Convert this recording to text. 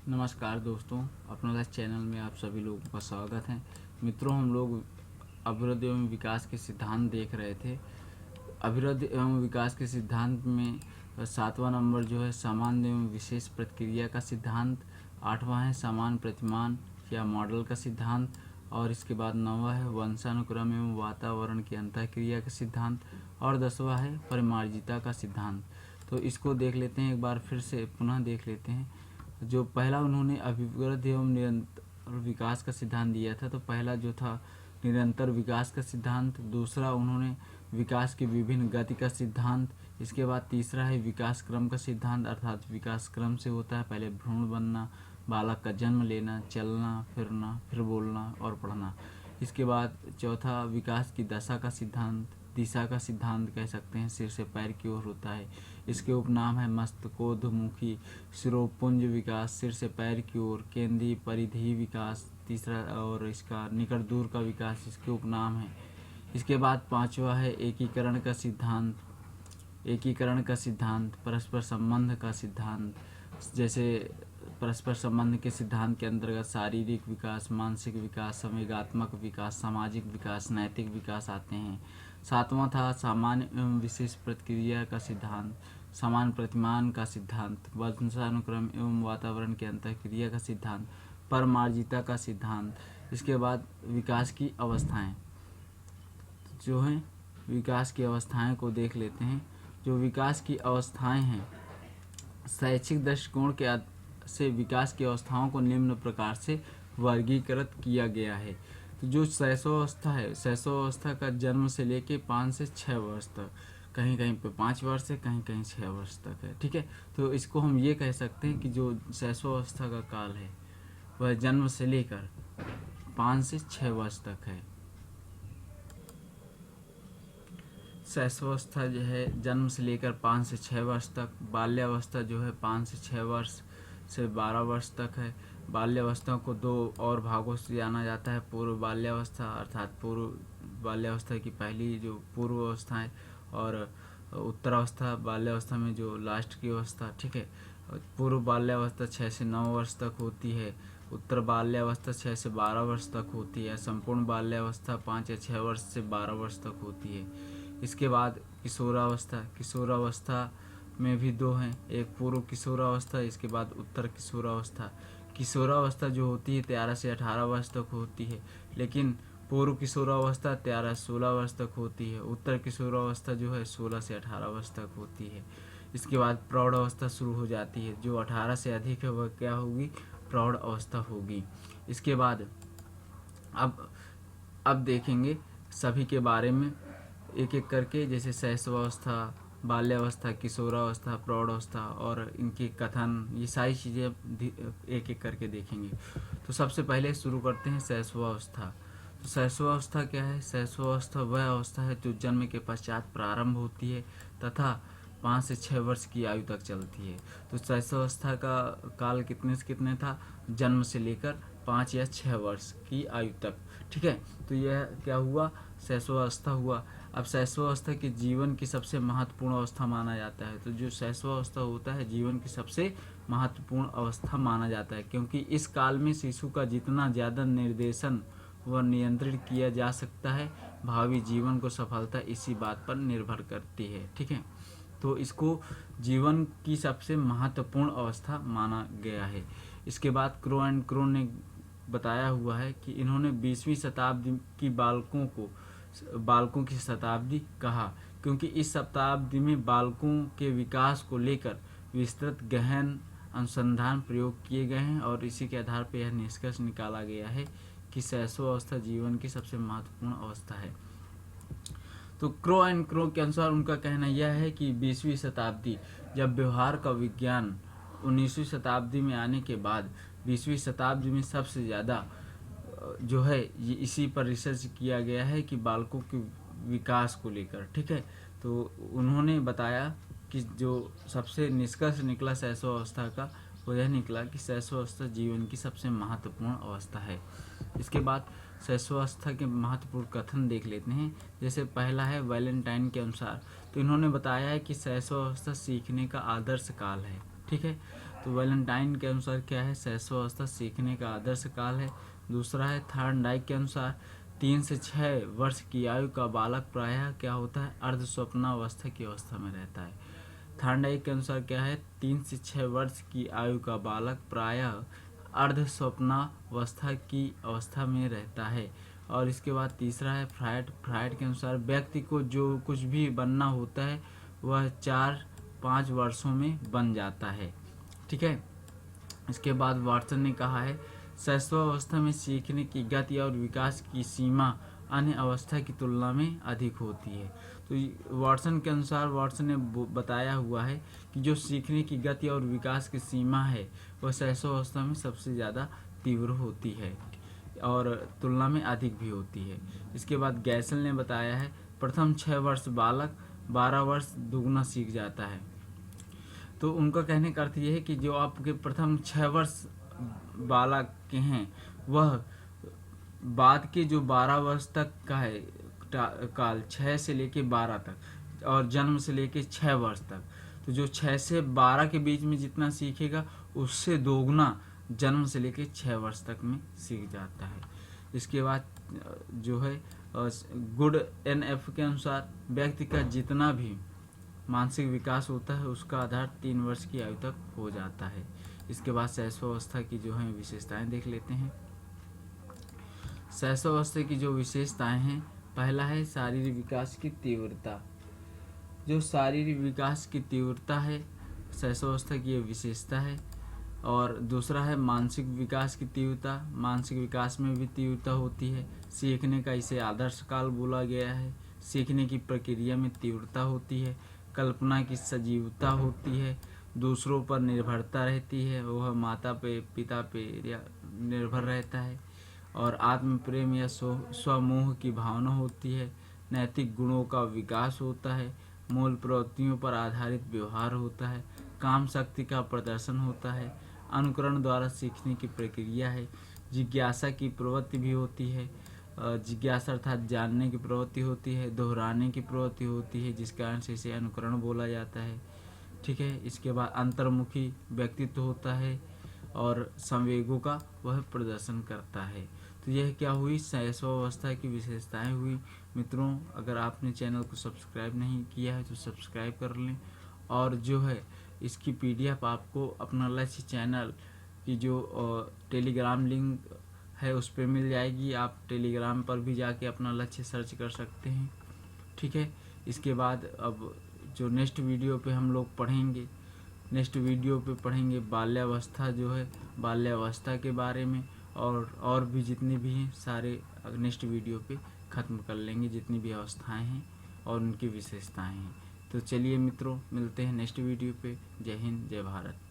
नमस्कार दोस्तों, अपना चैनल में आप सभी लोगों का स्वागत है। मित्रों, हम लोग अभिवृद्धि एवं विकास के सिद्धांत देख रहे थे। अभिवृद्धि एवं विकास के सिद्धांत में 7वां नंबर जो है सामान्य एवं विशेष प्रतिक्रिया का सिद्धांत, 8वां है समान प्रतिमान या मॉडल का सिद्धांत, और इसके बाद 9वां है वंशानुक्रम एवं वातावरण की अंतःक्रिया का सिद्धांत, और 10वां है परिमार्जिता का सिद्धांत। तो इसको देख लेते हैं, एक बार फिर से पुनः देख लेते हैं। जो पहला उन्होंने अभिवृद्धि एवं निरंतर विकास का सिद्धांत दिया था, तो पहला जो था निरंतर विकास का सिद्धांत, दूसरा उन्होंने विकास की विभिन्न गति का सिद्धांत, इसके बाद तीसरा है विकास क्रम का सिद्धांत, अर्थात विकास क्रम से होता है पहले भ्रूण बनना, बालक का जन्म लेना, चलना फिरना, फिर बोलना और पढ़ना। इसके बाद चौथा विकास की दशा का सिद्धांत, दिशा का सिद्धांत कह सकते हैं, सिर से पैर की ओर होता है। इसके उपनाम है मस्तकोद्मुखी शिरोपुंज विकास, सिर से पैर की ओर, केंद्रीय परिधि विकास तीसरा, और इसका निकट दूर का विकास इसके उपनाम है। इसके बाद पांचवा है एकीकरण का सिद्धांत, एकीकरण का सिद्धांत, परस्पर संबंध का सिद्धांत। जैसे परस्पर संबंध के सिद्धांत के अंतर्गत शारीरिक विकास, मानसिक विकास, संवेगात्मक विकास, सामाजिक विकास, नैतिक विकास आते हैं। सातवां था सामान्य एवं विशेष प्रतिक्रिया का सिद्धांत, समान प्रतिमान का सिद्धांत, वंशानुक्रम एवं वातावरण के अंतःक्रिया का सिद्धांत, परमार्जिता का सिद्धांत। इसके बाद विकास की अवस्थाएं जो हैं, विकास की अवस्थाएं को देख लेते हैं। जो विकास की अवस्थाएं हैं, शैक्षिक दृष्टिकोण के से विकास की अवस्थाओं को निम्न प्रकार से वर्गीकृत किया गया है। तो जो शैशवावस्था है, शैशवावस्था का जन्म से लेके 5 से 6 वर्ष तक, कहीं कहीं पे 5 वर्ष है, कहीं कहीं 6 वर्ष तक है। ठीक है, तो इसको हम ये कह सकते हैं कि जो शैशवावस्था का काल है वह जन्म से लेकर 5 से 6 वर्ष तक है। शैशवावस्था जो है जन्म से लेकर 5 से 6 वर्ष तक। बाल्यावस्था जो है 5 से 6 वर्ष से 12 वर्ष तक है। बाल्यावस्था को 2 और भागों से जाना जाता है। पूर्व बाल्यावस्था अर्थात पूर्व बाल्यावस्था की पहली जो पूर्व अवस्था है, और उत्तरावस्था बाल्यावस्था में जो लास्ट की अवस्था। ठीक है, पूर्व बाल्यावस्था 6 से 9 वर्ष तक होती है, उत्तर बाल्यावस्था 6 से 12 वर्ष तक होती है, संपूर्ण बाल्यावस्था 5 या 6 वर्ष से 12 वर्ष तक होती है। इसके बाद किशोरावस्था, किशोरावस्था में भी 2 हैं, एक पूर्व किशोरावस्था, इसके बाद उत्तर किशोरावस्था। किशोरावस्था जो होती है 13 से 18 वर्ष तक होती है, लेकिन पूर्व किशोरावस्था 13-16 वर्ष तक होती है। उत्तर किशोरावस्था जो है 16 से 18 वर्ष तक होती है। इसके बाद प्रौढ़ अवस्था शुरू हो जाती है, जो 18 से अधिक है वह क्या होगी, प्रौढ़ अवस्था होगी। इसके बाद अब देखेंगे सभी के बारे में एक एक करके, जैसे शैशवावस्था, बाल्यावस्था, किशोरावस्था, प्रौढ़ावस्था और इनके कथन, ये सारी चीज़ें एक एक करके देखेंगे। तो सबसे पहले शुरू करते हैं शैशवावस्था। तो शैशवावस्था क्या है? शैशवावस्था वह अवस्था है जो जन्म के पश्चात प्रारंभ होती है तथा 5 से 6 वर्ष की आयु तक चलती है। तो शैशवावस्था का काल कितने से कितने था? जन्म से लेकर 5 या 6 वर्ष की आयु तक। ठीक है, तो यह क्या हुआ? शैशवावस्था हुआ। अब शैशवावस्था के जीवन की सबसे महत्वपूर्ण अवस्था माना जाता है। तो जो शैशवावस्था होता है जीवन की सबसे महत्वपूर्ण अवस्था माना जाता है, क्योंकि इस काल में शिशु का जितना ज़्यादा निर्देशन व नियंत्रण किया जा सकता है, भावी जीवन को सफलता इसी बात पर निर्भर करती है। ठीक है, तो इसको जीवन की सबसे महत्वपूर्ण अवस्था माना गया है। इसके बाद क्रो एंड क्रो ने बताया हुआ है कि इन्होंने 20वीं शताब्दी की बालकों की शताब्दी कहा, क्योंकि इस शताब्दी में बालकों के विकास को लेकर विस्तृत गहन अनुसंधान प्रयोग किए गए हैं, और इसी के आधार पर यह निष्कर्ष निकाला गया है कि शैशवावस्था जीवन की सबसे महत्वपूर्ण अवस्था है। तो क्रो एंड क्रो के अनुसार उनका कहना यह है कि 20वीं शताब्दी, जब व्यवहार का विज्ञान 19वीं शताब्दी में आने के बाद 20वीं शताब्दी में सबसे ज़्यादा जो है ये इसी पर रिसर्च किया गया है कि बालकों के विकास को लेकर। ठीक है, तो उन्होंने बताया कि जो सबसे निष्कर्ष निकला शैशवावस्था का, वो यह निकला कि शैशवावस्था जीवन की सबसे महत्वपूर्ण अवस्था है। इसके बाद शैशवावस्था के महत्वपूर्ण कथन देख लेते हैं। जैसे पहला है वैलेंटाइन के अनुसार, तो इन्होंने बताया है कि शैशवावस्था सीखने का आदर्श काल है। ठीक है, तो वैलेंटाइन के अनुसार क्या है, शैशवावस्था सीखने का आदर्श काल है। दूसरा है थॉर्नडाइक के अनुसार 3 से 6 वर्ष की आयु का बालक प्रायः क्या होता है, अर्ध स्वप्नावस्था की अवस्था में रहता है। थॉर्नडाइक के अनुसार क्या है, 3 से 6 वर्ष की आयु का बालक प्रायः अर्ध स्वप्नावस्था की अवस्था में रहता है। और इसके बाद तीसरा है फ्रायड के अनुसार व्यक्ति को जो कुछ भी बनना होता है वह 4-5 वर्षों में बन जाता है। ठीक है। इसके बाद वाटसन ने कहा है शैशवावस्था में सीखने की गति और विकास की सीमा अन्य अवस्था की तुलना में अधिक होती है। तो वाटसन के अनुसार, वाटसन ने बताया हुआ है कि जो सीखने की गति और विकास की सीमा है वह शैशवावस्था में सबसे ज़्यादा तीव्र होती है और तुलना में अधिक भी होती है। इसके बाद गैसल ने बताया है प्रथम 6 वर्ष बालक 12 वर्ष दुगना सीख जाता है। तो उनका कहने का अर्थ ये है कि जो आपके प्रथम 6 वर्ष बालक के हैं वह बाद के जो 12 वर्ष तक का है काल, 6 से लेके 12 तक और जन्म से लेके 6 वर्ष तक, तो जो 6 से 12 के बीच में जितना सीखेगा उससे दोगुना जन्म से लेके 6 वर्ष तक में सीख जाता है। इसके बाद जो है गुड NF के अनुसार व्यक्ति का जितना भी मानसिक विकास होता है उसका आधार 3 वर्ष की आयु तक हो जाता है। इसके बाद शैशवावस्था की जो है विशेषताएं देख लेते हैं। शैशवावस्था की जो विशेषताएं हैं, पहला है शारीरिक विकास की तीव्रता। जो शारीरिक विकास की तीव्रता है शैशवावस्था की ये विशेषता है। और दूसरा है मानसिक विकास की तीव्रता, मानसिक विकास में भी तीव्रता होती है। सीखने का इसे आदर्श काल बोला गया है। सीखने की प्रक्रिया में तीव्रता होती है। कल्पना की सजीवता होती है। दूसरों पर निर्भरता रहती है, वह माता पे पिता पे या निर्भर रहता है। और आत्म प्रेम या स्वमोह की भावना होती है। नैतिक गुणों का विकास होता है। मूल प्रवृत्तियों पर आधारित व्यवहार होता है। काम शक्ति का प्रदर्शन होता है। अनुकरण द्वारा सीखने की प्रक्रिया है। जिज्ञासा की प्रवृत्ति भी होती है। जिज्ञासा अर्थात जानने की प्रवृत्ति होती है। दोहराने की प्रवृत्ति होती है जिस कारण से इसे अनुकरण बोला जाता है। ठीक है। इसके बाद अंतर्मुखी व्यक्तित्व होता है और संवेगों का वह प्रदर्शन करता है। तो यह क्या हुई, शैशवावस्था की विशेषताएं हुई। मित्रों, अगर आपने चैनल को सब्सक्राइब नहीं किया है तो सब्सक्राइब कर लें। और जो है इसकी PDF आपको अपना लक्ष्य चैनल की जो टेलीग्राम लिंक है उस पर मिल जाएगी। आप टेलीग्राम पर भी जाके अपना लक्ष्य सर्च कर सकते हैं। ठीक है। इसके बाद अब जो नेक्स्ट वीडियो पे हम लोग पढ़ेंगे, नेक्स्ट वीडियो पे पढ़ेंगे बाल्यावस्था, जो है बाल्यावस्था के बारे में। और भी जितने भी हैं सारे नेक्स्ट वीडियो पे ख़त्म कर लेंगे, जितनी भी अवस्थाएं हैं और उनकी विशेषताएं हैं। तो चलिए मित्रों, मिलते हैं नेक्स्ट वीडियो पे। जय हिंद, जय भारत।